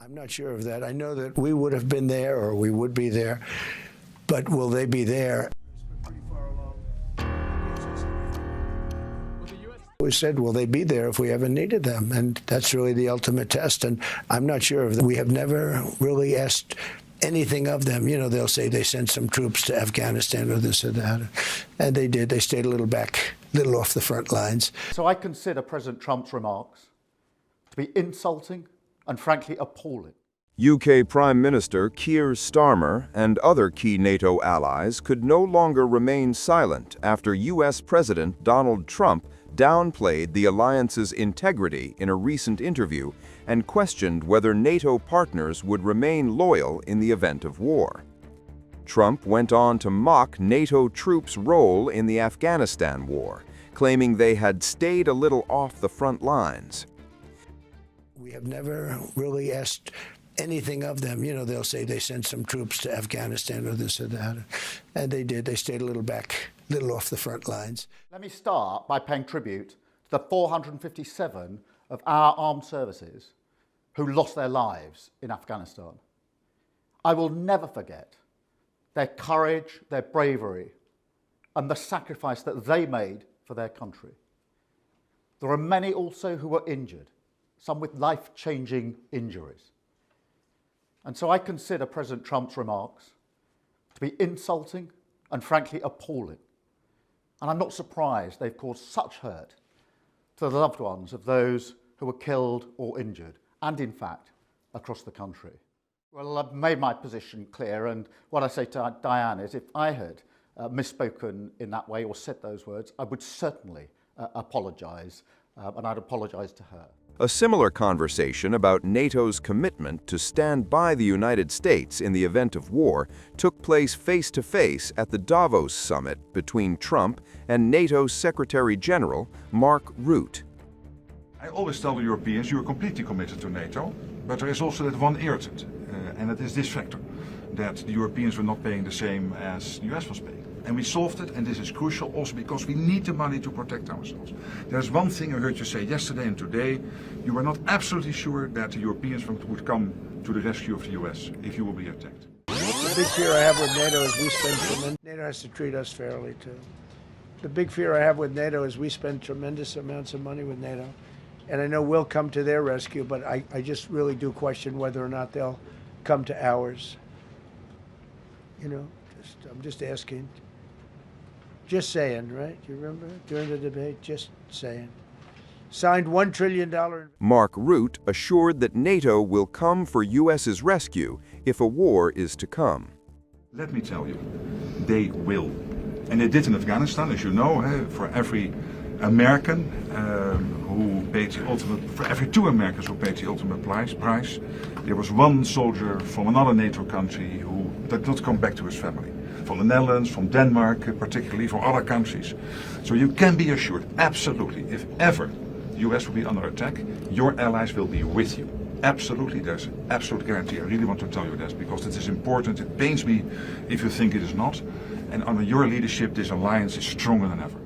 I'm not sure of that. I know that we would have been there, or we would be there, but will they be there? We said, will they be there if we ever needed them? And that's really the ultimate test. And I'm not sure of that. We have never really asked anything of them. You know, they'll say they sent some troops to Afghanistan or this or that. And they did. They stayed a little off the front lines. So I consider President Trump's remarks to be insulting and frankly appalling. UK Prime Minister Kier Starmer and other key NATO allies could no longer remain silent after US President Donald Trump downplayed the alliance's integrity in a recent interview and questioned whether NATO partners would remain loyal in the event of war. Trump went on to mock NATO troops' role in the Afghanistan war, claiming they had stayed a little off the front lines. We have never really asked anything of them. You know, they'll say they sent some troops to Afghanistan or this or that. And they did. They stayed a little off the front lines. Let me start by paying tribute to the 457 of our armed services who lost their lives in Afghanistan. I will never forget their courage, their bravery, and the sacrifice that they made for their country. There are many also who were injured, some with life-changing injuries. And so I consider President Trump's remarks to be insulting and frankly appalling. And I'm not surprised they've caused such hurt to the loved ones of those who were killed or injured, and in fact, across the country. Well, I've made my position clear, and what I say to Diane is if I had misspoken in that way or said those words, I would certainly apologise, and I'd apologise to her. A similar conversation about NATO's commitment to stand by the United States in the event of war took place face-to-face at the Davos summit between Trump and NATO's Secretary General, Mark Rutte. I always tell the Europeans you are completely committed to NATO, but there is also that one irritant, and it is this factor, that the Europeans were not paying the same as the US was paying. And we solved it, and this is crucial also because we need the money to protect ourselves. There's one thing I heard you say yesterday and today. You were not absolutely sure that the Europeans would come to the rescue of the US if you will be attacked. The big fear I have with NATO is we spend tremendous. NATO has to treat us fairly too. The big fear I have with NATO is we spend tremendous amounts of money with NATO. And I know we'll come to their rescue, but I just really do question whether or not they'll come to ours. You know, I'm just asking. Just saying, right? You remember during the debate? Just saying. Signed $1 trillion. Mark Rutte assured that NATO will come for US's rescue if a war is to come. Let me tell you, they will. And they did in Afghanistan, as you know, for every American who paid the ultimate, for every 2 Americans who paid the ultimate price, there was one soldier from another NATO country who did not come back to his family. From the Netherlands, from Denmark, particularly from other countries. So you can be assured, absolutely, if ever the US will be under attack, your allies will be with you. Absolutely, there's an absolute guarantee. I really want to tell you this because it is important. It pains me if you think it is not. And under your leadership, this alliance is stronger than ever.